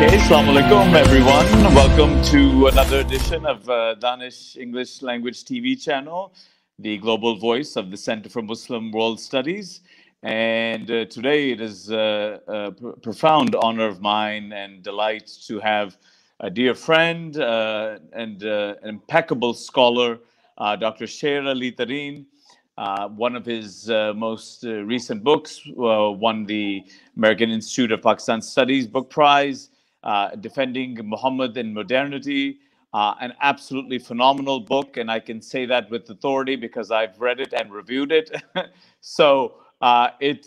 Okay, Assalamu alaikum everyone. Welcome to another edition of Danish English Language TV channel, the global voice of the Center for Muslim World Studies. And today it is a profound honor of mine and delight to have a dear friend and an impeccable scholar, Dr. SherAli Tareen. One of his most recent books won the American Institute of Pakistan Studies Book Prize, Defending Muhammad in Modernity, an absolutely phenomenal book. And I can say that with authority because I've read it and reviewed it. So it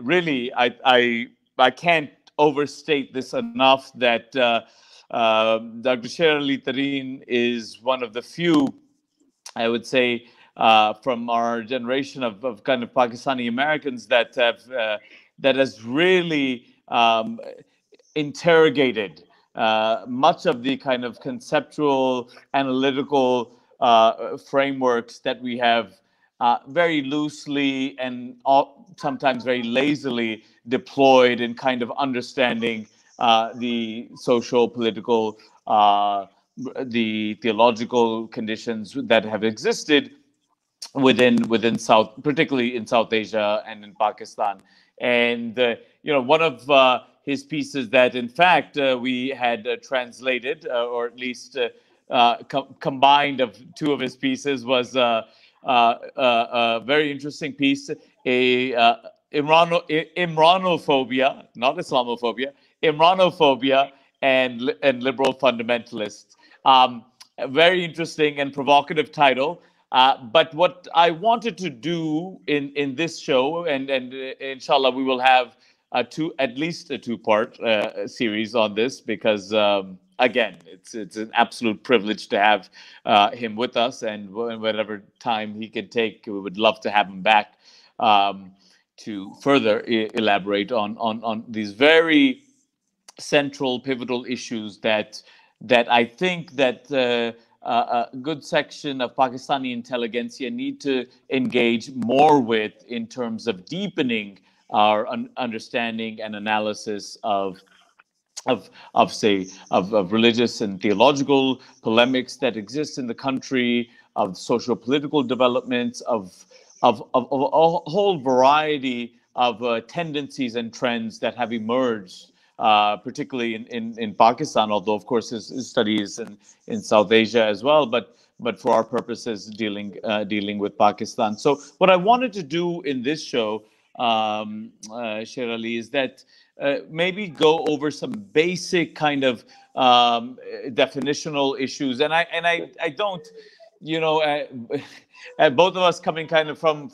really, I can't overstate this enough that Dr. SherAli Tareen is one of the few, I would say, from our generation of kind of Pakistani Americans that have that has really interrogated much of the kind of conceptual, analytical frameworks that we have very loosely and sometimes very lazily deployed in kind of understanding the social, political, the theological conditions that have existed within South, particularly in South Asia and in Pakistan. And one of his pieces that, in fact, we had translated, or at least combined of two of his pieces, was a very interesting piece, Imranophobia, not Islamophobia, Imranophobia and liberal fundamentalists. A very interesting and provocative title. But what I wanted to do in this show, and inshallah we will have at least a two-part series on this, because again, it's an absolute privilege to have him with us, and whatever time he can take, we would love to have him back to further elaborate on these very central, pivotal issues that I think that a good section of Pakistani intelligentsia need to engage more with in terms of deepening our understanding and analysis of religious and theological polemics that exist in the country, of social political developments, of a whole variety of tendencies and trends that have emerged, particularly in Pakistan, although of course his study is in South Asia as well, but for our purposes dealing with Pakistan. So what I wanted to do in this show, SherAli, is that maybe go over some basic kind of definitional issues, and I don't, both of us coming kind of from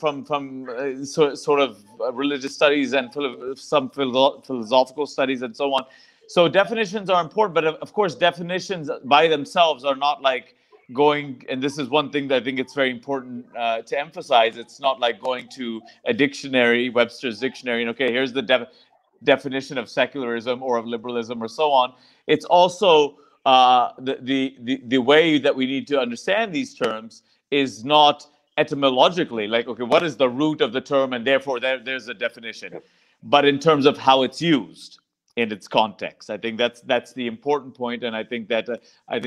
sort of religious studies and some philosophical studies and so on. So definitions are important, but of course definitions by themselves are not like going, and this is one thing that I think it's very important to emphasize. It's not like going to a dictionary, Webster's dictionary, and okay, here's the definition of secularism or of liberalism or so on. It's also the way that we need to understand these terms is not etymologically like, okay, what is the root of the term, and therefore there's a definition, but in terms of how it's used in its context. I think that's the important point, and I think that I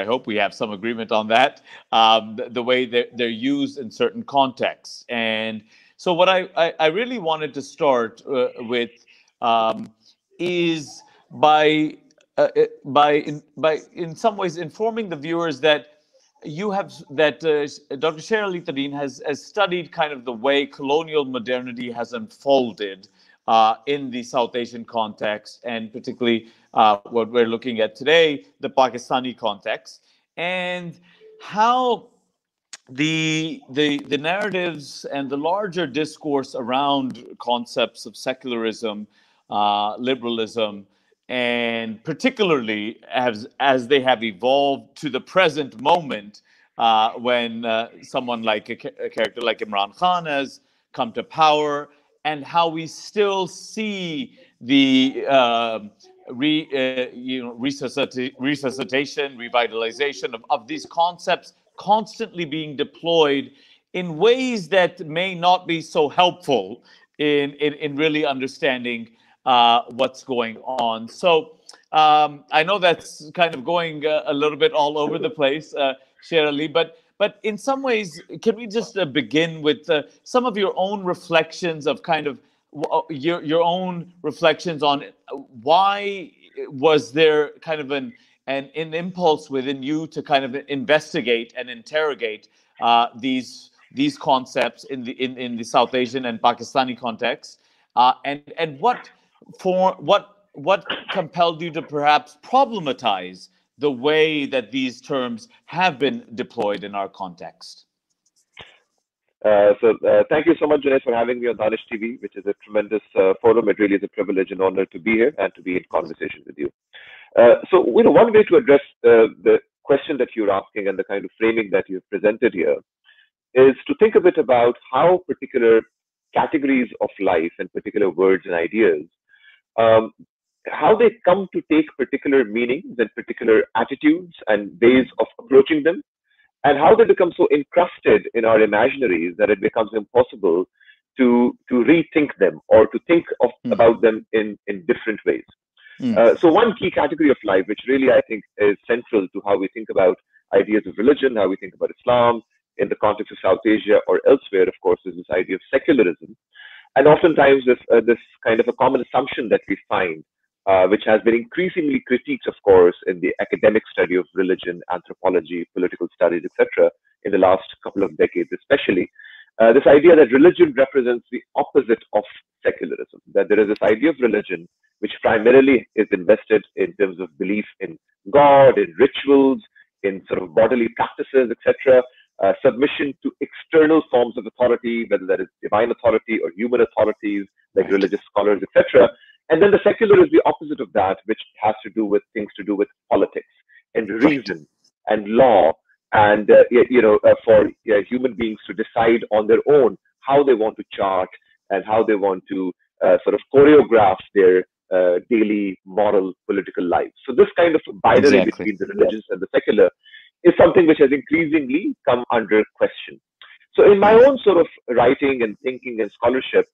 hope we have some agreement on that, the way they're used in certain contexts. And so what I really wanted to start with is by in some ways informing the viewers that Dr. SherAli Tareen has studied kind of the way colonial modernity has unfolded in the South Asian context, and particularly what we're looking at today, the Pakistani context, and how the narratives and the larger discourse around concepts of secularism, liberalism, and particularly as they have evolved to the present moment, when someone like a character like Imran Khan has come to power, and how we still see the resuscitation, revitalization of these concepts constantly being deployed in ways that may not be so helpful in really understanding what's going on. So I know that's kind of going a little bit all over the place, SherAli, but in some ways, can we just begin with some of your own reflections of kind of your own reflections on why was there kind of an impulse within you to kind of investigate and interrogate these concepts in the South Asian and Pakistani context, and what compelled you to perhaps problematize the way that these terms have been deployed in our context? Thank you so much, Dinesh, for having me on Danish TV, which is a tremendous forum. It really is a privilege and honor to be here and to be in conversation with you. One way to address the question that you're asking and the kind of framing that you've presented here is to think a bit about how particular categories of life and particular words and ideas, how they come to take particular meanings and particular attitudes and ways of approaching them, and how they become so encrusted in our imaginaries that it becomes impossible to rethink them or to think about them in different ways. So one key category of life, which really I think is central to how we think about ideas of religion, how we think about Islam in the context of South Asia or elsewhere, of course, is this idea of secularism. And oftentimes this kind of a common assumption that we find, which has been increasingly critiqued, of course, in the academic study of religion, anthropology, political studies, etc., in the last couple of decades, especially, this idea that religion represents the opposite of secularism, that there is this idea of religion which primarily is invested in terms of belief in God, in rituals, in sort of bodily practices, etc., submission to external forms of authority, whether that is divine authority or human authorities, like religious scholars, etc. And then the secular is the opposite of that, which has to do with things to do with politics and reason and law, and for human beings to decide on their own how they want to chart and how they want to sort of choreograph their daily moral political lives. So this kind of binary between the religious and the secular is something which has increasingly come under question. So in my own sort of writing and thinking and scholarship,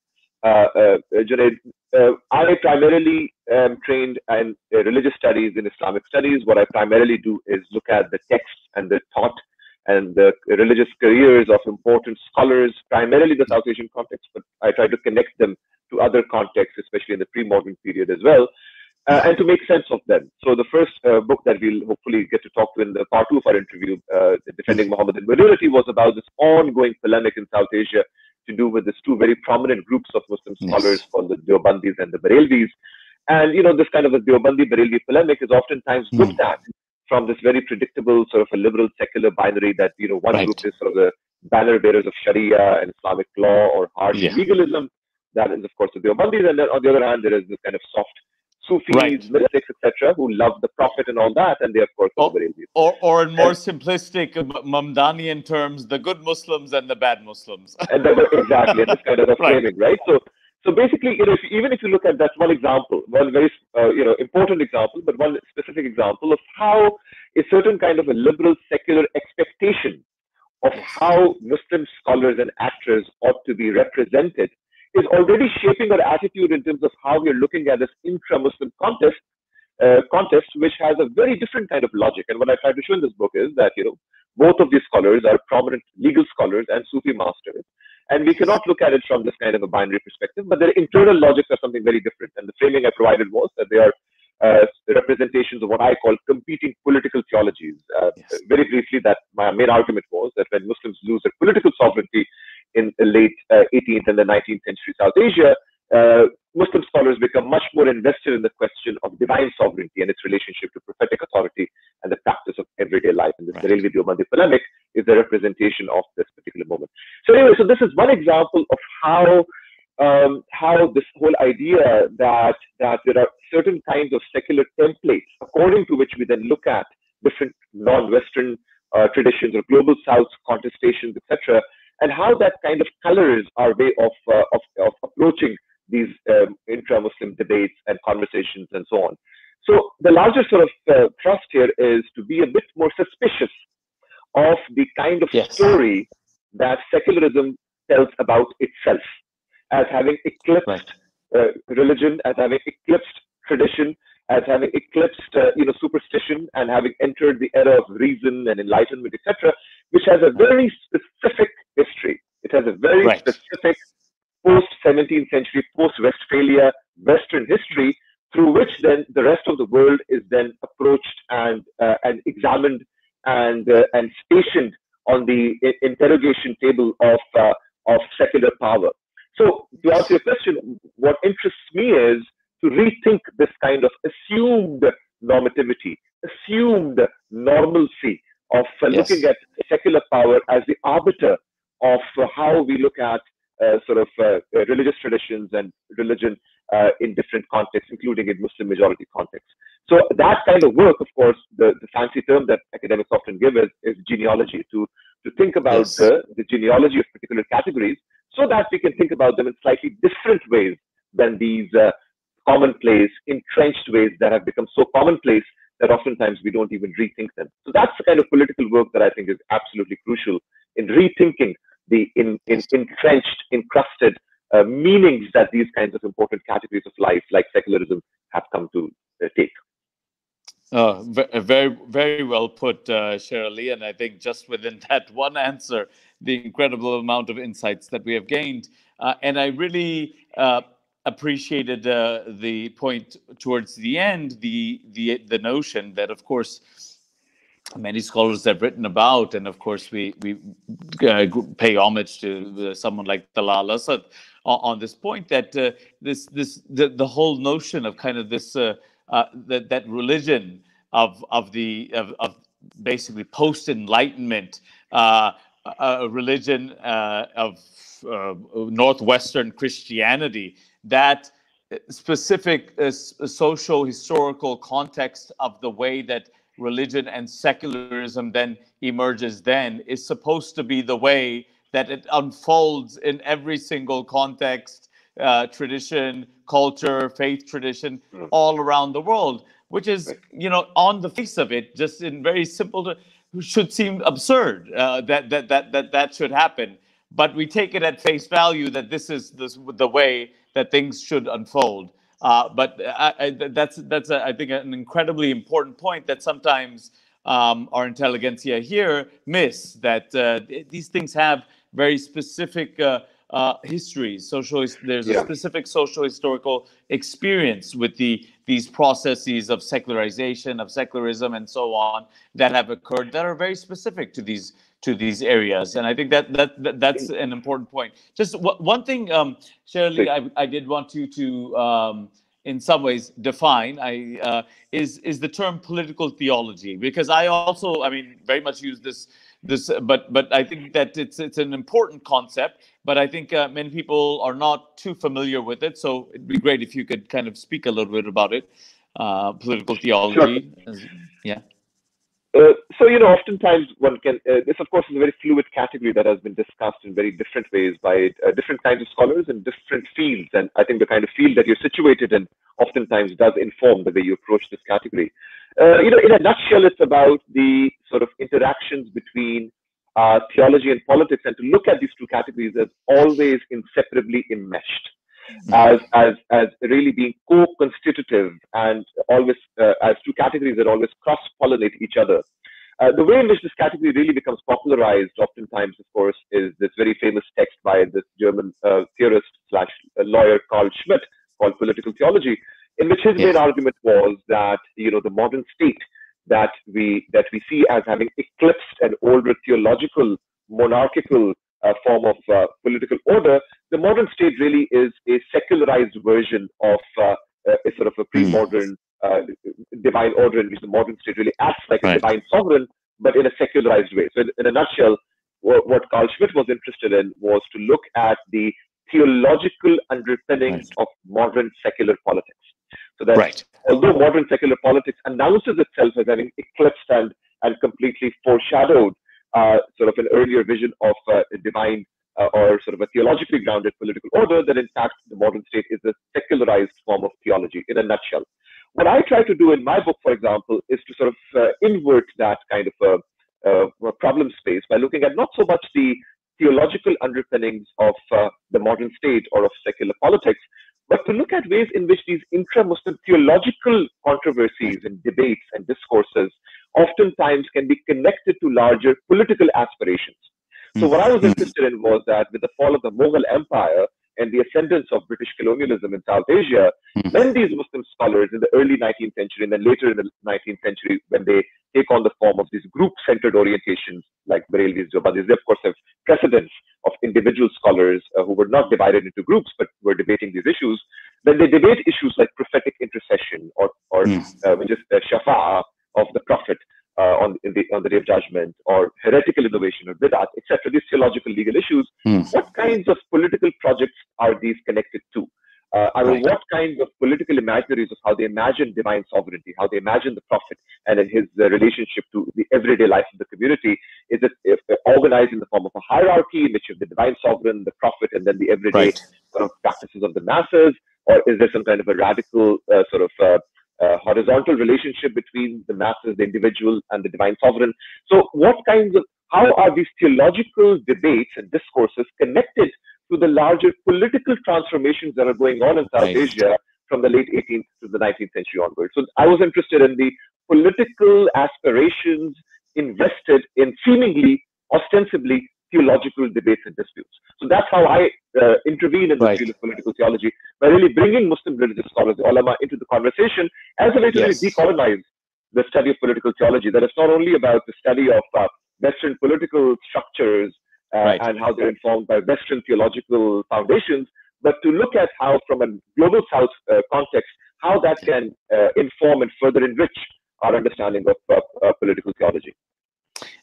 Junaid, I primarily am trained in religious studies and Islamic studies. What I primarily do is look at the texts and the thought and the religious careers of important scholars, primarily the South Asian context, but I try to connect them to other contexts, especially in the pre-modern period as well, and to make sense of them. So the first book that we'll hopefully get to talk to in the part 2 of our interview, Defending Mohammedan Minority, was about this ongoing polemic in South Asia to do with these two very prominent groups of Muslim scholars called the Deobandis and the Barelvis. And, this kind of a Deobandi-Barelvi polemic is oftentimes looked at from this very predictable sort of a liberal secular binary that, one group is sort of the banner bearers of Sharia and Islamic law or harsh legalism. That is, of course, the Deobandis. And then on the other hand, there is this kind of soft Sufis, mystics, etc., who love the Prophet and all that, and they, of course, are the Barelvis. Or in more simplistic Mamdanian terms, the good Muslims and the bad Muslims. Exactly, and this kind of a framing, right? So basically, even if you look at that one example, one very important example, but one specific example of how a certain kind of a liberal secular expectation of how Muslim scholars and actors ought to be represented is already shaping our attitude in terms of how we're looking at this intra-Muslim contest, which has a very different kind of logic. And what I try to show in this book is that, both of these scholars are prominent legal scholars and Sufi masters. And we cannot look at it from this kind of a binary perspective, but their internal logics are something very different. And the framing I provided was that they are representations of what I call competing political theologies. Very briefly, that my main argument was that when Muslims lose their political sovereignty in the late 18th and the 19th century South Asia, Muslim scholars become much more invested in the question of divine sovereignty and its relationship to prophetic authority and the practice of everyday life. And this Barelvi Deobandi polemic is the representation of this particular moment. So anyway, so this is one example of how this whole idea that there are certain kinds of secular templates according to which we then look at different non-Western traditions or global South contestations, etc., and how that kind of colors our way of approaching these intra-Muslim debates and conversations and so on. So the larger sort of thrust here is to be a bit more suspicious of the kind of story that secularism tells about itself as having eclipsed religion as having eclipsed tradition, as having eclipsed superstition, and having entered the era of reason and enlightenment, etc., which has a very specific history. It has a very specific post-17th century, post-Westphalia Western history, through which then the rest of the world is then approached and examined and stationed on the interrogation table of secular power. So to answer your question, what interests me is to rethink this kind of assumed normativity, assumed normalcy of looking at secular power as the arbiter of how we look at religious traditions and religion in different contexts, including in Muslim majority contexts. So that kind of work, of course, the fancy term that academics often give is genealogy, to think about the genealogy of particular categories so that we can think about them in slightly different ways than these commonplace, entrenched ways that have become so commonplace that oftentimes we don't even rethink them. So that's the kind of political work that I think is absolutely crucial in rethinking the entrenched, encrusted meanings that these kinds of important categories of life, like secularism, have come to take. Very, very well put, SherAli. And I think just within that one answer, the incredible amount of insights that we have gained. And I really appreciated the point towards the end, the notion that, of course, many scholars have written about, and of course we pay homage to someone like Talal Asad on this point, that the whole notion of kind of this that religion of basically post-enlightenment, a religion of northwestern Christianity, that specific socio-historical context of the way that religion and secularism then emerges then is supposed to be the way that it unfolds in every single context, tradition, culture, faith tradition, all around the world, which is, on the face of it, just in very simple, should seem absurd that should happen. But we take it at face value that this is the way that things should unfold. But that's I think an incredibly important point that sometimes our intelligentsia here miss, that these things have very specific histories. There's a specific social historical experience with these processes of secularization, of secularism, and so on that have occurred that are very specific to these areas. And I think that's an important point. Just one thing, SherAli, I did want you to in some ways define is the term political theology, because I also, very much use this, but I think that it's an important concept, but I think many people are not too familiar with it. So it'd be great if you could kind of speak a little bit about it, political theology. Sure. Yeah. So, oftentimes one can, this of course is a very fluid category that has been discussed in very different ways by different kinds of scholars in different fields. And I think the kind of field that you're situated in oftentimes does inform the way you approach this category. In a nutshell, it's about the sort of interactions between theology and politics, and to look at these two categories as always inseparably enmeshed, as really being co-constitutive, and always as two categories that always cross-pollinate each other. The way in which this category really becomes popularized oftentimes, of course, is this very famous text by this German theorist / lawyer Carl Schmitt called Political Theology, in which his main argument was that the modern state that we see as having eclipsed an older theological monarchical form of political order, the modern state really is a secularized version of a sort of a pre-modern divine order, in which the modern state really acts like a divine sovereign, but in a secularized way. So in a nutshell, what Carl Schmitt was interested in was to look at the theological underpinnings of modern secular politics. So that although modern secular politics announces itself as having eclipsed and completely foreshadowed sort of an earlier vision of a divine or sort of a theologically grounded political order, that in fact the modern state is a secularized form of theology in a nutshell. What I try to do in my book, for example, is to sort of invert that kind of a problem space by looking at not so much the theological underpinnings of the modern state or of secular politics, but to look at ways in which these intra-Muslim theological controversies and debates and discourses oftentimes can be connected to larger political aspirations. So what I was interested in was that with the fall of the Mughal Empire and the ascendance of British colonialism in South Asia, when these Muslim scholars in the early 19th century and then later in the 19th century, when they take on the form of these group-centered orientations like Barelvi's, deobandis, they of course have precedents of individual scholars who were not divided into groups but were debating these issues. Then they debate issues like prophetic intercession or which is the shafa'ah of the prophet on the day of judgment, or heretical innovation or bid'at, etc. These theological legal issues. What kinds of political projects are these connected to? What kinds of political imaginaries of how they imagine divine sovereignty, how they imagine the prophet and his relationship to the everyday life of the community? Is it organized in the form of a hierarchy in which you have the divine sovereign, the prophet, and then the everyday sort of practices of the masses? Or is there some kind of a radical horizontal relationship between the masses, the individual, and the divine sovereign? So how are these theological debates and discourses connected to the larger political transformations that are going on in South Asia from the late 18th to the 19th century onwards? So I was interested in the political aspirations invested in seemingly, ostensibly, theological debates and disputes. So that's how I intervene in the field of political theology, by really bringing Muslim religious scholars, the ulama, into the conversation as a way to really decolonize the study of political theology. That it's not only about the study of Western political structures and how they're informed by Western theological foundations, but to look at how, from a global South context, how that can inform and further enrich our understanding of political theology.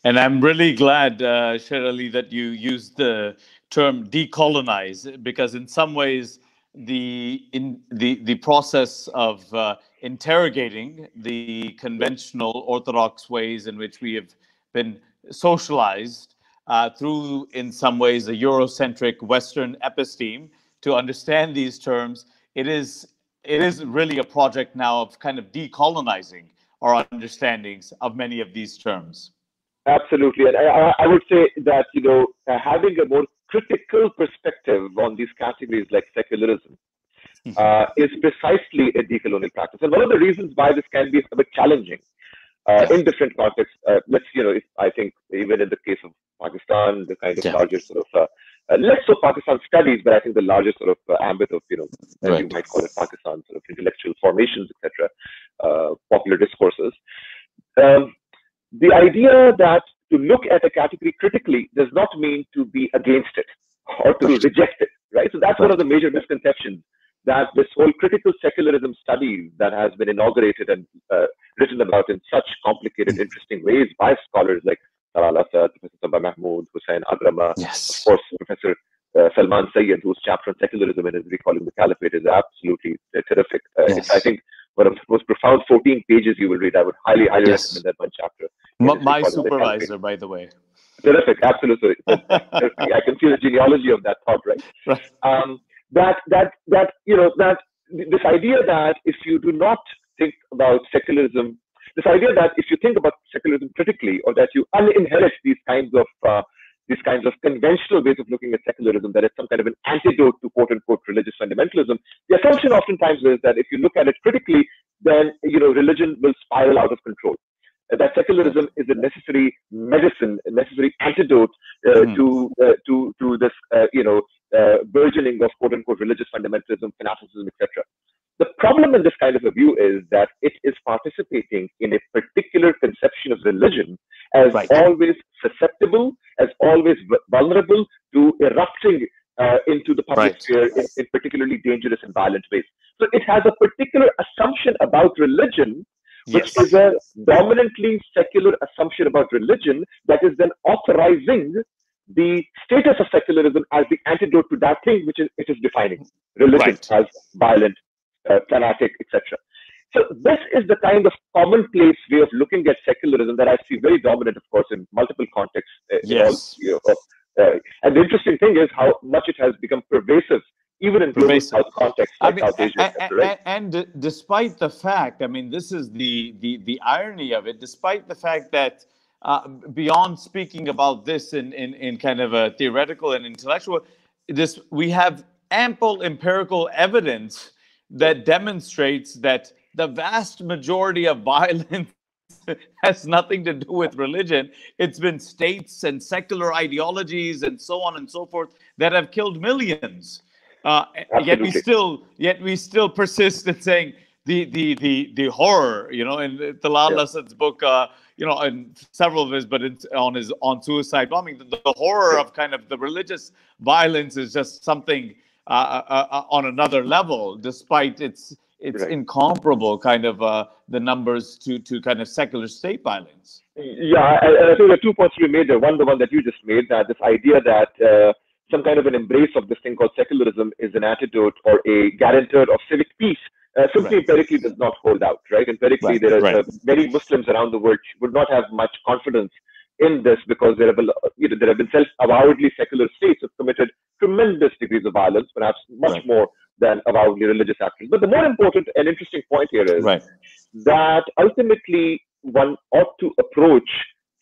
And I'm really glad, SherAli, that you used the term decolonize, because in some ways the process of interrogating the conventional orthodox ways in which we have been socialized through, in some ways, a Eurocentric Western episteme to understand these terms, it is really a project now of kind of decolonizing our understandings of many of these terms. Absolutely. And I would say that, having a more critical perspective on these categories like secularism is precisely a decolonial practice. And one of the reasons why this can be a bit challenging in different contexts, I think even in the case of Pakistan, the kind of larger sort of, less so Pakistan studies, but I think the larger sort of ambit of, as you might call it, Pakistan sort of intellectual formations, etc., popular discourses. The idea that to look at a category critically does not mean to be against it or to reject it, right? So that's one of the major misconceptions, that this whole critical secularism studies that has been inaugurated and written about in such complicated, interesting ways by scholars like Professor Sabah Mahmood, Hussain Agrama, of course, Professor Salman Sayyid, whose chapter on secularism in his Recalling the Caliphate is absolutely terrific. It's, I think, one of the most profound 14 pages you will read. I would highly recommend that one chapter. My supervisor, by the way. Terrific, absolutely. I can see the genealogy of that thought, right? This idea that if you do not think about secularism, this idea that if you think about secularism critically, or that you uninherit these kinds of conventional ways of looking at secularism, that it's some kind of an antidote to quote-unquote religious fundamentalism, the assumption oftentimes is that if you look at it critically, then religion will spiral out of control. That secularism is a necessary medicine, a necessary antidote to this burgeoning of quote-unquote religious fundamentalism, fanaticism, etc. The problem in this kind of a view is that it is participating in a particular conception of religion as always susceptible, as always vulnerable to erupting into the public sphere in particularly dangerous and violent ways. So it has a particular assumption about religion, which is a dominantly secular assumption about religion that is then authorizing the status of secularism as the antidote to that thing which it is defining, religion as violent, fanatic, etc. So this is the kind of commonplace way of looking at secularism that I see very dominant, of course, in multiple contexts. And the interesting thing is how much it has become pervasive, even in global South contexts like South Asia, etc. And despite the fact, this is the irony of it, despite the fact that beyond speaking about this in kind of a theoretical and intellectual, we have ample empirical evidence that demonstrates that the vast majority of violence has nothing to do with religion. It's been states and secular ideologies and so on and so forth that have killed millions. Yet we still persist in saying the horror, in Talal Asad's book, and several of his, but it's on suicide bombing, the horror of kind of the religious violence is just something on another level, despite its incomparable kind of the numbers to kind of secular state violence. Yeah, I think there are 2 points to be made there. One, the one that you just made, that this idea that some kind of an embrace of this thing called secularism is an antidote or a guarantor of civic peace, simply empirically does not hold out, right? Empirically, there are many Muslims around the world would not have much confidence in this, because there have been self-avowedly secular states have committed tremendous degrees of violence, perhaps much more than avowedly religious actors. But the more important and interesting point here is that ultimately one ought to approach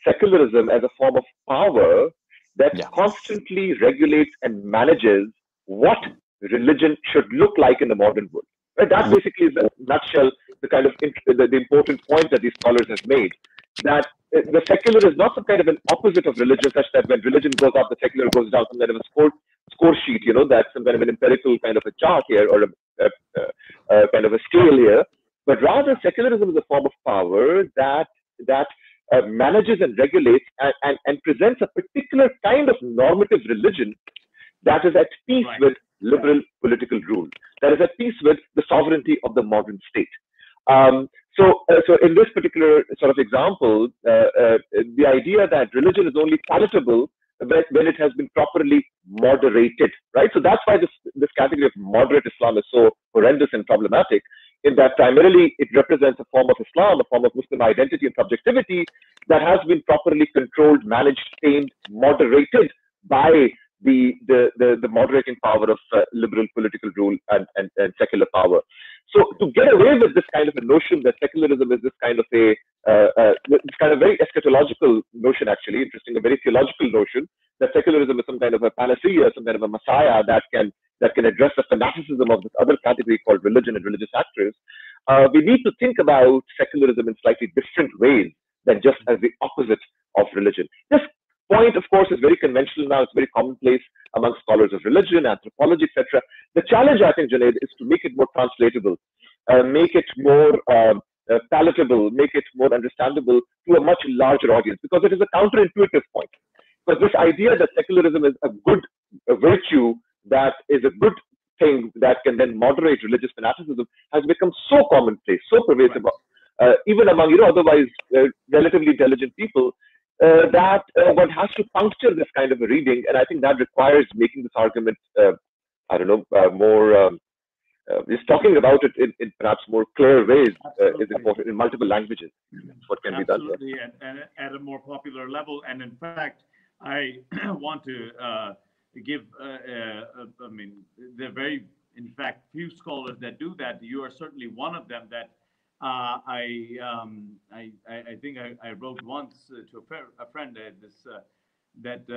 secularism as a form of power that constantly regulates and manages what religion should look like in the modern world. Right? That's basically, in a nutshell, the kind of the important point that these scholars have made, that the secular is not some kind of an opposite of religion, such that when religion goes up, the secular goes down, some kind of a score sheet, that's some kind of an empirical kind of a chart here, or a kind of a scale here. But rather, secularism is a form of power that manages and regulates and presents a particular kind of normative religion that is at peace with liberal political rule, that is at peace with the sovereignty of the modern state. So in this particular sort of example, the idea that religion is only palatable when it has been properly moderated, right? So that's why this category of moderate Islam is so horrendous and problematic, in that primarily it represents a form of Islam, a form of Muslim identity and subjectivity that has been properly controlled, managed, tamed, moderated by the moderating power of liberal political rule and secular power. So to get away with this kind of a notion that secularism is this kind of very eschatological notion, actually interesting, a very theological notion, that secularism is some kind of a panacea, some kind of a messiah that can address the fanaticism of this other category called religion and religious actors, we need to think about secularism in slightly different ways than just as the opposite of religion. This point, of course, is very conventional now. It's very commonplace among scholars of religion, anthropology, etc. The challenge, I think, Junaid, is to make it more translatable, make it more palatable, make it more understandable to a much larger audience, because it is a counterintuitive point. Because this idea that secularism is a virtue that is a good thing that can then moderate religious fanaticism has become so commonplace, so pervasive, even among otherwise relatively intelligent people, that one has to puncture this kind of a reading, and I think that requires making this argument, more just talking about it in perhaps more clear ways is important in multiple languages. What can be done? Absolutely, and at a more popular level. And in fact, I want to give, there are very, in fact, few scholars that do that. You are certainly one of them. That I think I wrote once to a friend that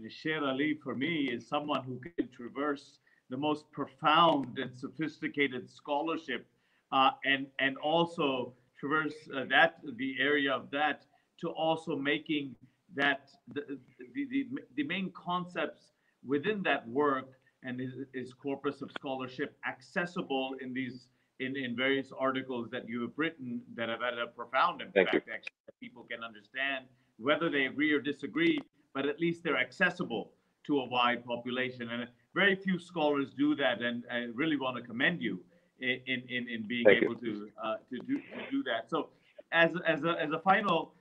SherAli for me is someone who can traverse the most profound and sophisticated scholarship, and also traverse the area of that to also making that the main concepts within that work and his corpus of scholarship accessible in various articles that you have written that have had a profound impact, actually, that people can understand, whether they agree or disagree, but at least they're accessible to a wide population. And very few scholars do that, and I really want to commend you in being able to do that. So as a final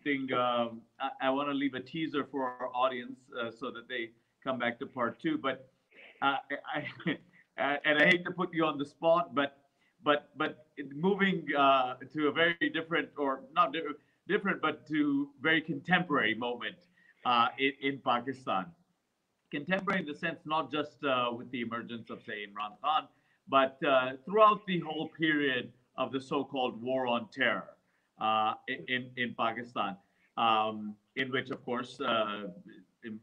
thing, I want to leave a teaser for our audience so that they come back to part 2. But and I hate to put you on the spot, but moving to a very different, or not different, but to very contemporary moment in Pakistan. Contemporary in the sense not just with the emergence of, say, Imran Khan, but throughout the whole period of the so-called war on terror in Pakistan, in which, of course,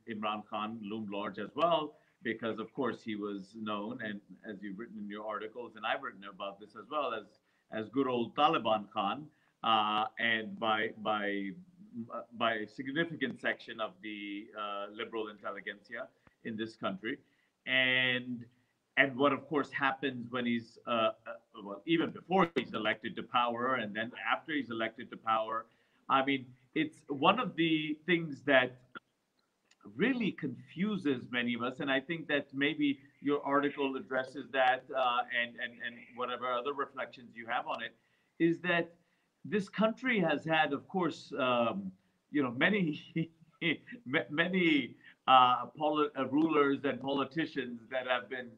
Imran Khan loomed large as well. because of course he was known, and as you've written in your articles, and I've written about this as well, as good old Taliban Khan, and by a significant section of the liberal intelligentsia in this country, and what of course happens when he's well, even before he's elected to power, and then after he's elected to power. I mean, it's one of the things that really confuses many of us, and I think that maybe your article addresses that, and whatever other reflections you have on it, is that this country has had, of course, many many rulers and politicians that have been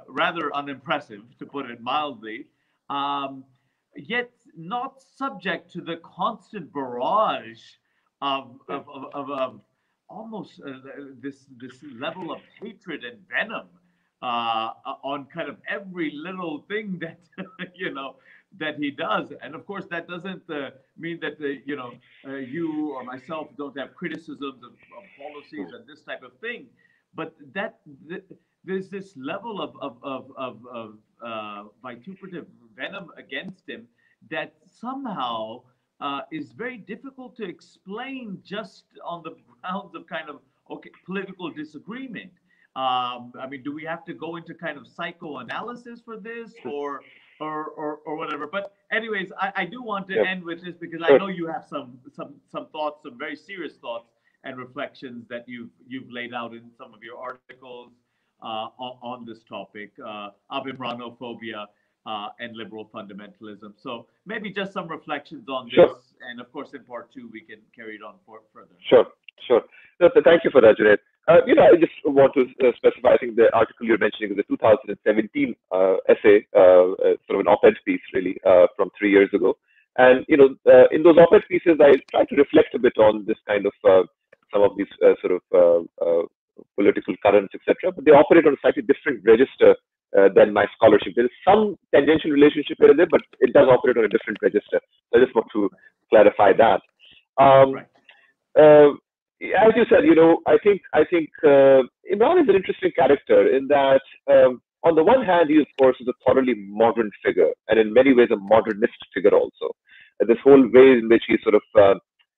rather unimpressive, to put it mildly, yet not subject to the constant barrage of almost this level of hatred and venom on kind of every little thing that that he does. And of course, that doesn't mean that you or myself don't have criticisms of policies and this type of thing, but there's this level of vituperative venom against him that somehow is very difficult to explain just on the grounds of kind of political disagreement. I mean, do we have to go into kind of psychoanalysis for this, or whatever? But anyways, I do want to end with this, because I know you have some thoughts, some very serious thoughts and reflections that you've laid out in some of your articles on this topic of Imranophobia and liberal fundamentalism. So maybe just some reflections on this, and of course in part 2 we can carry it on further. Sure. No, so thank you for that, Junaid. I just want to specify, I think the article you're mentioning is a 2017 essay, sort of an op-ed piece, really, from 3 years ago. And, in those op-ed pieces, I try to reflect a bit on this kind of, some of these sort of political currents, etc. But they operate on a slightly different register than my scholarship. There is some tangential relationship here and there, but it does operate on a different register. So I just want to clarify that. As you said, I think Imran is an interesting character in that, on the one hand, he of course is a thoroughly modern figure, and in many ways a modernist figure also. This whole way in which he's sort of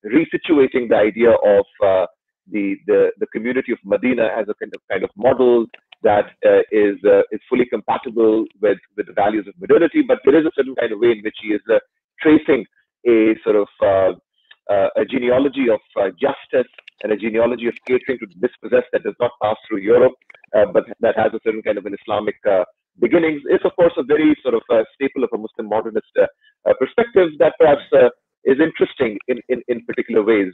resituating the idea of the community of Medina as a kind of model that is fully compatible with the values of modernity, but there is a certain kind of way in which he is tracing a sort of a genealogy of justice and a genealogy of catering to the dispossessed that does not pass through Europe, but that has a certain kind of an Islamic beginnings. It's of course a very sort of staple of a Muslim modernist perspective that perhaps is interesting in particular ways.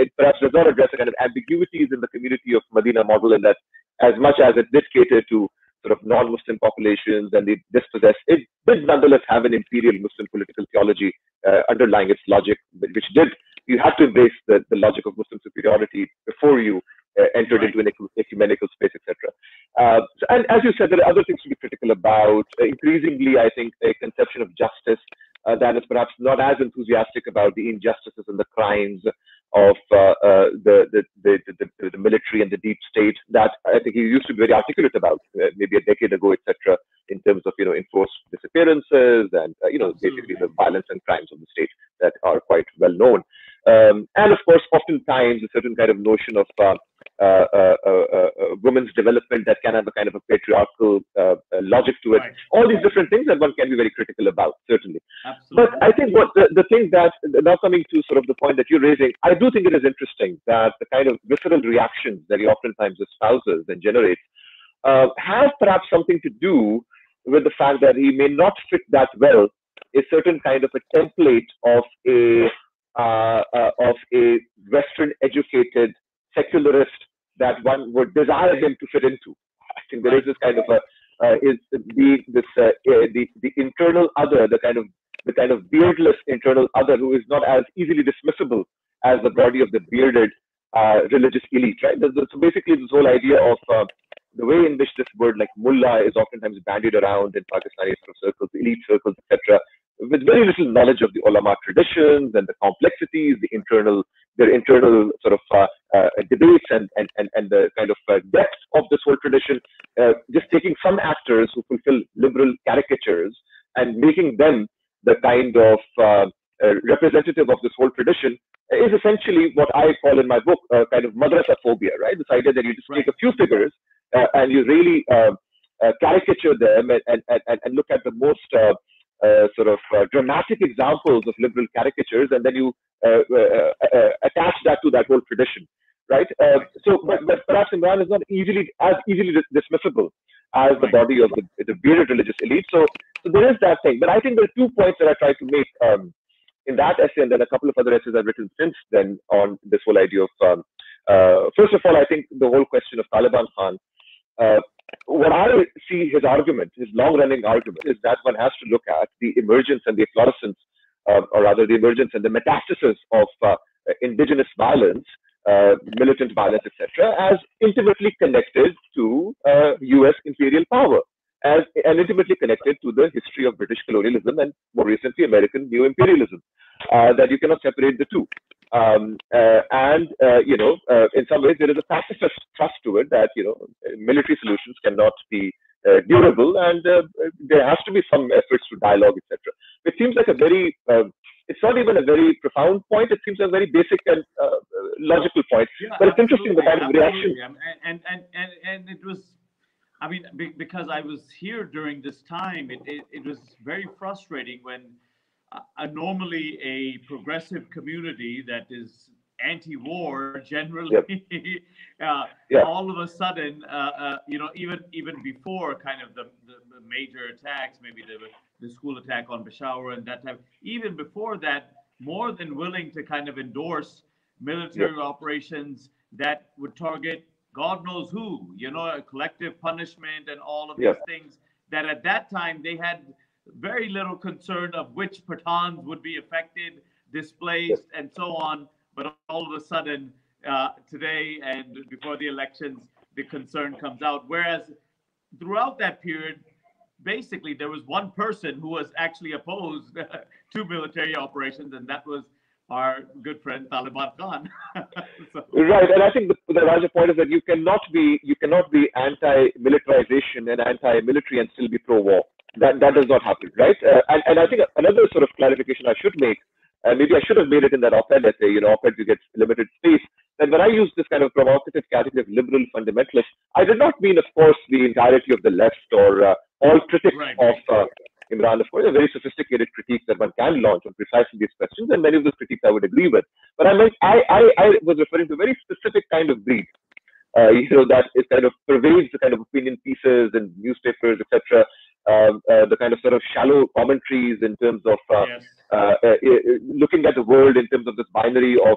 It perhaps does not address a kind of ambiguities in the community of Medina model, in that as much as it did cater to sort of non-Muslim populations and the dispossessed, it did nonetheless have an imperial Muslim political theology underlying its logic, which you had to embrace the logic of Muslim superiority before you entered into an ecumenical space, etc. And as you said, there are other things to be critical about. Increasingly, I think a conception of justice that is perhaps not as enthusiastic about the injustices and the crimes of the military and the deep state that I think he used to be very articulate about maybe a decade ago, etc., in terms of enforced disappearances and basically the violence and crimes of the state that are quite well known. And of course, oftentimes a certain kind of notion of women's development that can have a kind of a patriarchal logic to it. Right. All these different things that one can be very critical about, certainly. Absolutely. But I think what the thing that, now coming to sort of the point that you're raising, I do think it is interesting that the kind of visceral reactions that he oftentimes espouses and generates have perhaps something to do with the fact that he may not fit that well a certain kind of a template of a Western educated secularist that one would desire him to fit into. I think there is this kind of the internal other, the kind of beardless internal other who is not as easily dismissible as the body of the bearded religious elite, right? So basically this whole idea of the way in which this word like mullah is oftentimes bandied around in Pakistani circles, elite circles, etc., with very little knowledge of the ulama traditions and the complexities, the internal their internal sort of debates and the kind of depth of this whole tradition, just taking some actors who fulfill liberal caricatures and making them the kind of representative of this whole tradition is essentially what I call in my book kind of madrasa phobia, right? This idea that you just take a few figures and you really caricature them and look at the most sort of dramatic examples of liberal caricatures, and then you attach that to that whole tradition, right? But perhaps Imran is not as easily dismissible as the body of the bearded religious elite. So there is that thing. But I think there are 2 points that I try to make in that essay, and then a couple of other essays I've written since then on this whole idea of, first of all, I think the whole question of Taliban Khan, what I see his argument, his long-running argument, is that one has to look at the emergence and the efflorescence, or rather the emergence and the metastasis of indigenous violence, militant violence, etc., as intimately connected to U.S. imperial power, and intimately connected to the history of British colonialism and more recently American neo-imperialism, that you cannot separate the two. In some ways there is a pacifist thrust to it that, military solutions cannot be durable, and there has to be some efforts to dialogue, etc. It seems like a very, it's not even a very profound point, it seems a very basic and logical point, but it's interesting the kind of reaction. And it was, I mean, because I was here during this time, it was very frustrating when normally a progressive community that is anti-war generally, all of a sudden, even before kind of the major attacks, maybe the school attack on Peshawar and that type, even before that, more than willing to kind of endorse military operations that would target God knows who, a collective punishment and all of these things, that at that time they had very little concern of which Pathans would be affected, displaced, and so on. But all of a sudden, today and before the elections, the concern comes out. Whereas throughout that period, basically, there was one person who was actually opposed to military operations, and that was our good friend Taliban Khan. Right, and I think the larger point is that you cannot be anti-militarization and anti-military and still be pro-war. That does not happen, right? And I think another sort of clarification I should make, maybe I should have made it in that op-ed essay, op-ed you get limited space, that when I use this kind of provocative category of liberal fundamentalist, I did not mean, of course, the entirety of the left or all critics of Imran. Of course, a very sophisticated critique that one can launch on precisely these questions, and many of those critiques I would agree with. But I was referring to a very specific kind of breed, that it kind of pervades the kind of opinion pieces and newspapers, etc. The kind of sort of shallow commentaries in terms of looking at the world in terms of this binary of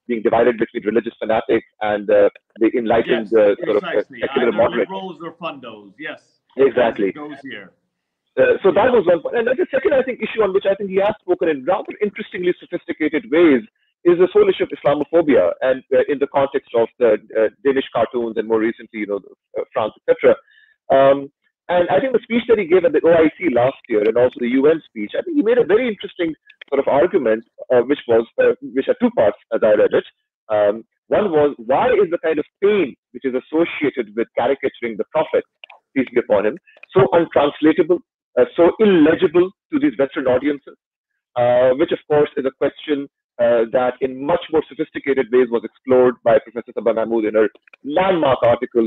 being divided between religious fanatics and the enlightened sort of secular moderate. Liberals or fundos, exactly. It goes here. So that was one point. And the second, I think, issue on which I think he has spoken in rather interestingly sophisticated ways is this whole issue of Islamophobia, and in the context of the Danish cartoons and more recently, France, etc. And I think the speech that he gave at the OIC last year and also the UN speech, I think he made a very interesting sort of argument, which are two parts as I read it. One was, why is the kind of pain which is associated with caricaturing the Prophet, peace be upon him, so untranslatable, so illegible to these Western audiences, which of course is a question that in much more sophisticated ways was explored by Professor Sabah Mahmood in her landmark article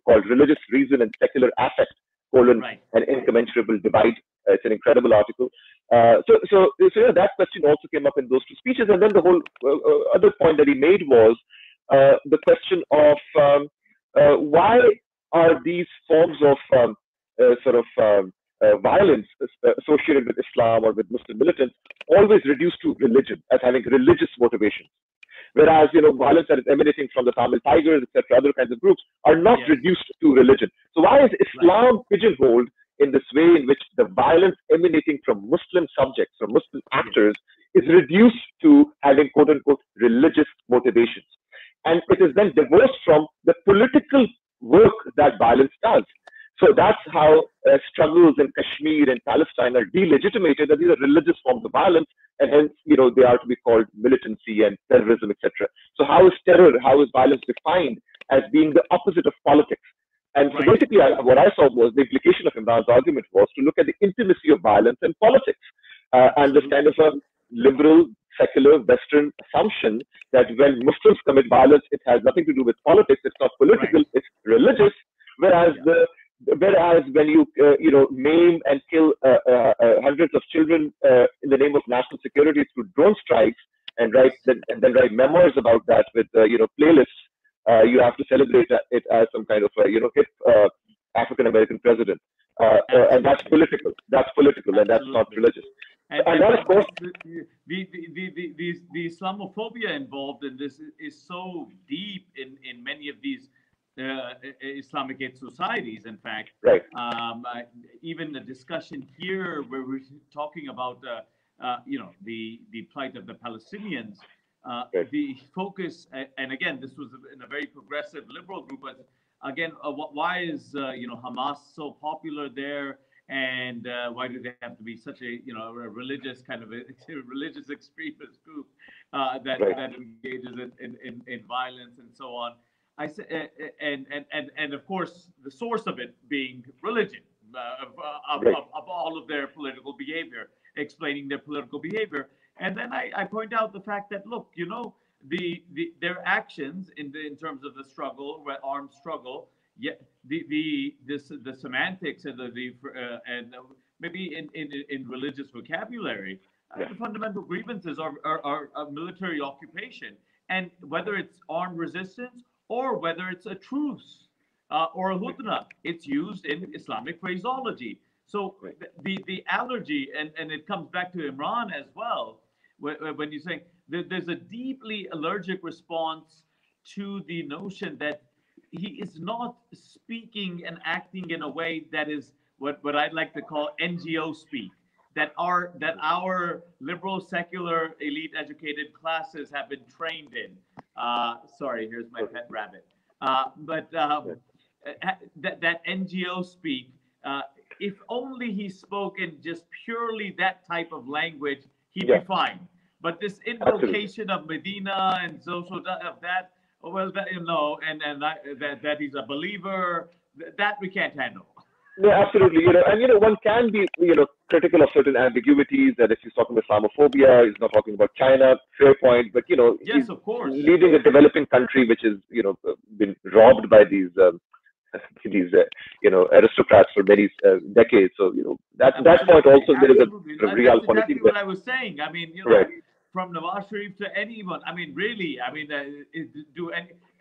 called Religious Reason and Secular Affect, an Incommensurable Divide. It's an incredible article. So that question also came up in those two speeches. And then the whole other point that he made was the question of why are these forms of violence associated with Islam or with Muslim militants always reduced to religion, as having religious motivations, whereas violence that is emanating from the Tamil Tigers, etc., other kinds of groups are not reduced to religion. So why is Islam pigeonholed in this way in which the violence emanating from Muslim subjects, from Muslim actors, is reduced to having quote unquote religious motivations, and it is then divorced from the political work that violence does? So that's how struggles in Kashmir and Palestine are delegitimated, that these are religious forms of violence, and hence, they are to be called militancy and terrorism, etc. So how is terror, how is violence defined as being the opposite of politics? And so basically, what I saw was the implication of Imran's argument was to look at the intimacy of violence and politics, and this kind of a liberal, secular, Western assumption that when Muslims commit violence, it has nothing to do with politics. It's not political. It's religious. Whereas when you maim and kill hundreds of children in the name of national security through drone strikes and then write memoirs about that with playlists, you have to celebrate it as some kind of hip African American president, and that's political. That's political, and that's not religious. And that, of course, the Islamophobia involved in this is so deep in many of these Islamic societies. In fact, even the discussion here where we're talking about the plight of the Palestinians, the focus, and again, this was in a very progressive liberal group, but again, why is Hamas so popular there? And why do they have to be such a a religious kind of a religious extremist group that engages in violence and so on? I say, and of course the source of it being religion of all of their political behavior, explaining their political behavior. And then I point out the fact that look, their actions in terms of the struggle, armed struggle. The semantics and and maybe in religious vocabulary, the fundamental grievances are a military occupation, and whether it's armed resistance or whether it's a truce or a hudna, it's used in Islamic phraseology. So the allergy, and it comes back to Imran as well, when you say there's a deeply allergic response to the notion that he is not speaking and acting in a way that is what I'd like to call NGO speak, that our liberal, secular, elite educated classes have been trained in. Sorry, here's my pet rabbit. That NGO speak, if only he spoke in just purely that type of language, he'd be fine. But this invocation of Medina and social of that, well, that, that he's a believer, that we can't handle. No, absolutely. And one can be, critical of certain ambiguities. That if he's talking Islamophobia, he's not talking about China. Fair point. But yes, he's of course, leading a developing country which has, been robbed by these aristocrats for many decades. So that point also there is a real politics. That's exactly what I was saying. I mean, from Nawaz Sharif to anyone. I mean, really. I mean,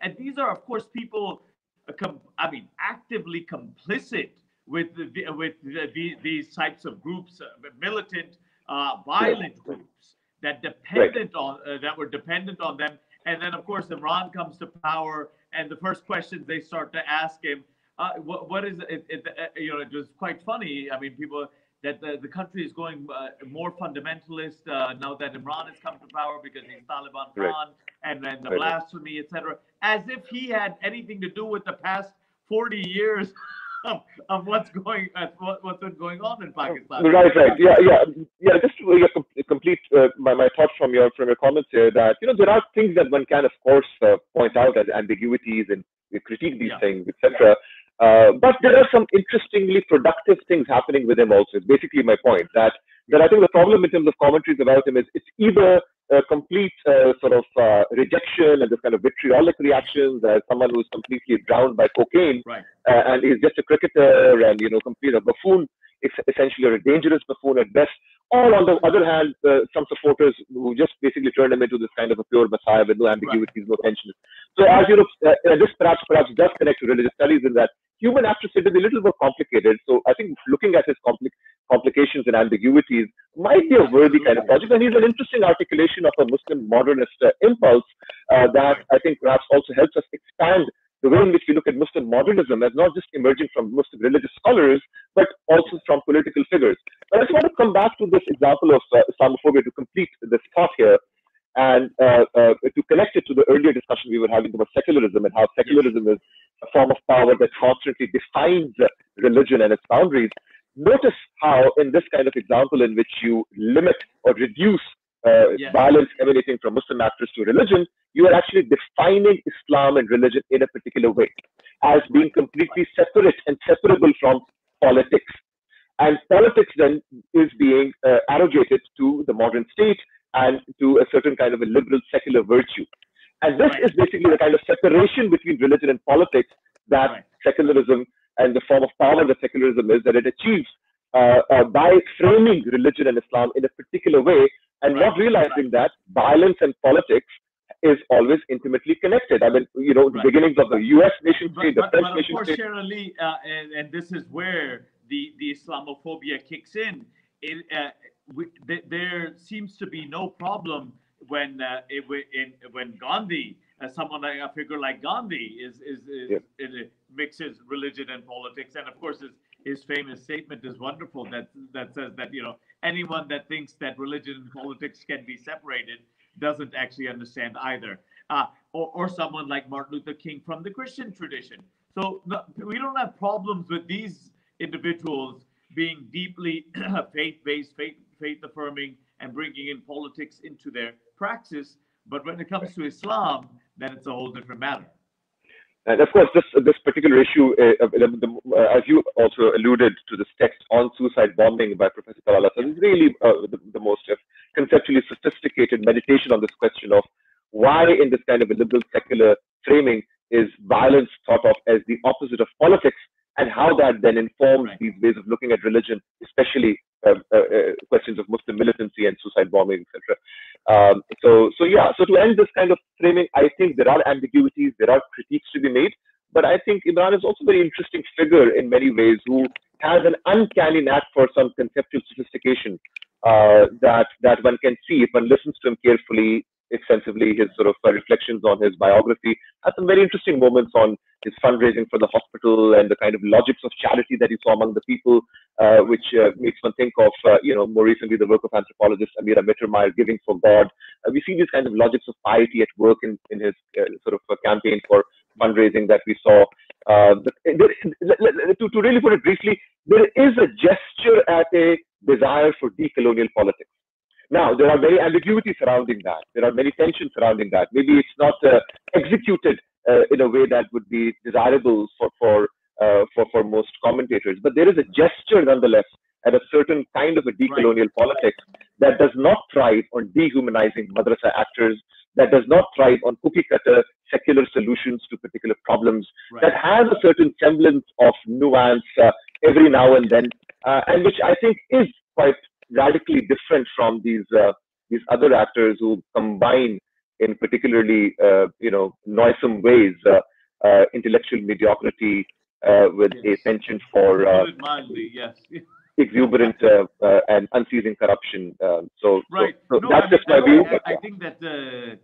and these are, of course, people. Actively complicit with these types of groups, militant, violent groups that were dependent on them. And then, of course, Imran comes to power, and the first questions they start to ask him, what is it? It was quite funny. I mean, people that the country is going more fundamentalist now that Imran has come to power because he's Taliban Khan, and then the blasphemy, etc. As if he had anything to do with the past 40 years of what's been going on in Pakistan. Right. Yeah. Just to complete my thoughts from your comments here, that there are things that one can, of course, point out as ambiguities and critique these things, etc. But there are some interestingly productive things happening with him also. It's basically my point that I think the problem in terms of commentaries about him is it's either a complete rejection and this kind of vitriolic reactions as someone who's completely drowned by cocaine, and he's just a cricketer and complete a buffoon, essentially, or a dangerous buffoon at best. Or on the other hand, some supporters who just basically turn him into this kind of a pure messiah with no ambiguities, no tension. So as this perhaps does connect to religious studies in that human actors is a little more complicated. So I think looking at his complications and ambiguities might be a worthy kind of project. And he's an interesting articulation of a Muslim modernist impulse that I think perhaps also helps us expand the way in which we look at Muslim modernism as not just emerging from Muslim religious scholars, but also from political figures. But I just want to come back to this example of Islamophobia to complete this thought here. And to connect it to the earlier discussion we were having about secularism and how secularism is a form of power that constantly defines religion and its boundaries, notice how in this kind of example in which you limit or reduce violence emanating from Muslim actors to religion, you are actually defining Islam and religion in a particular way as being completely separate and separable from politics. And politics then is being arrogated to the modern state and to a certain kind of a liberal secular virtue. And this is basically the kind of separation between religion and politics that secularism and the form of power that secularism is, that it achieves by framing religion and Islam in a particular way and not realizing that violence and politics is always intimately connected. I mean, you know, the beginnings of the U.S. nation state, the French nation state. But of course, SherAli, and this is where the Islamophobia kicks in. There seems to be no problem when Gandhi, someone like a figure like Gandhi, mixes religion and politics, and of course his famous statement is wonderful that says that, you know, anyone that thinks that religion and politics can be separated doesn't actually understand either. Or someone like Martin Luther King from the Christian tradition. So we don't have problems with these individuals being deeply faith-based, faith-affirming, and bringing in politics into their praxis. But when it comes to Islam, then it's a whole different matter. And of course, this particular issue, as you also alluded to, this text on suicide bombing by Professor Talala, is really the most conceptually sophisticated meditation on this question of why, in this kind of a liberal secular framing, is violence thought of as the opposite of politics, and how that then informs these ways of looking at religion, especially questions of Muslim militancy and suicide bombing, etc. So to end this kind of framing, I think there are ambiguities, there are critiques to be made, but I think Imran is also a very interesting figure in many ways, who has an uncanny knack for some conceptual sophistication that one can see if one listens to him carefully, extensively. His sort of reflections on his biography had some very interesting moments on his fundraising for the hospital and the kind of logics of charity that he saw among the people, which makes one think of, more recently the work of anthropologist Amira Mittermeier, Giving for God. We see these kind of logics of piety at work in his sort of campaign for fundraising that we saw. To really put it briefly, there is a gesture at a desire for decolonial politics. Now, there are many ambiguities surrounding that. There are many tensions surrounding that. Maybe it's not executed in a way that would be desirable for most commentators, but there is a gesture nonetheless at a certain kind of a decolonial politics that does not thrive on dehumanizing madrasa actors, that does not thrive on cookie-cutter secular solutions to particular problems, that has a certain semblance of nuance every now and then, and which I think is quite radically different from these other actors who combine in particularly noisome ways intellectual mediocrity with a penchant for exuberant and unceasing corruption. So that's just my view. I think that the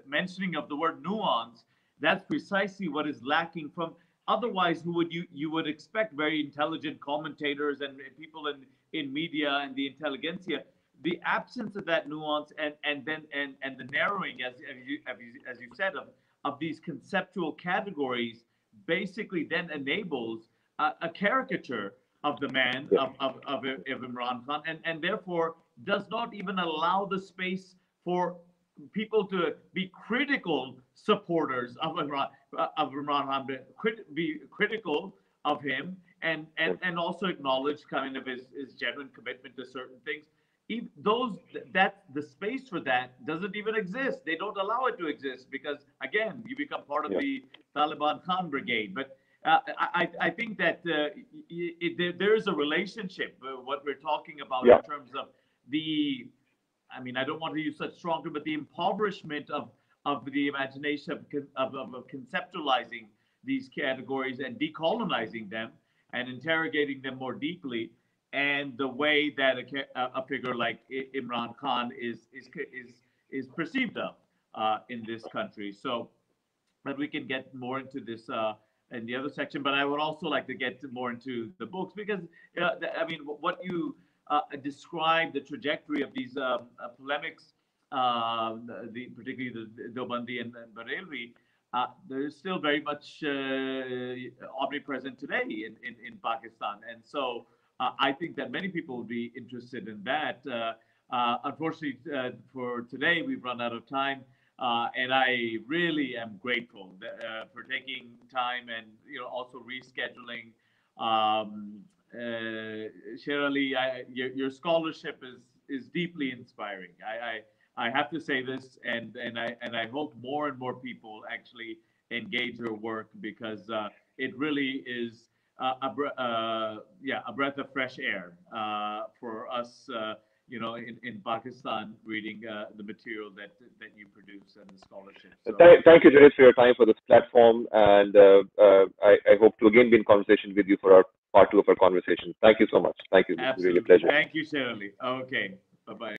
mentioning of the word nuance, that's precisely what is lacking from. Otherwise, you would expect very intelligent commentators and people in media and the intelligentsia. The absence of that nuance and the narrowing, as you said, of these conceptual categories, basically then enables a caricature of the man of Imran Khan, and therefore does not even allow the space for people to be critical supporters of Imran Khan, be critical of him, and also acknowledge kind of his genuine commitment to certain things. The space for that doesn't even exist. They don't allow it to exist because, again, you become part of the Taliban Khan brigade. But I think that there is a relationship, what we're talking about in terms of I don't want to use such strong terms, but the impoverishment of the imagination of conceptualizing these categories and decolonizing them and interrogating them more deeply, and the way that a figure like Imran Khan is perceived of in this country. So, but we can get more into this in the other section. But I would also like to get more into the books because what you describe the trajectory of these polemics, particularly the Deobandi and Barelvi, there is still very much omnipresent today in Pakistan. And so I think that many people will be interested in that. Unfortunately, for today, we've run out of time. And I really am grateful for taking time and also rescheduling. SherAli, your scholarship is deeply inspiring. I have to say this, and I hope more and more people actually engage your work, because it really is a breath of fresh air for us. In Pakistan, reading the material that you produce and the scholarship. So, thank you, Jared, for your time for this platform, and I hope to again be in conversation with you for our part 2 of our conversation. Thank you so much. Thank you. It's really a pleasure. Thank you, SherAli. Okay. Bye-bye.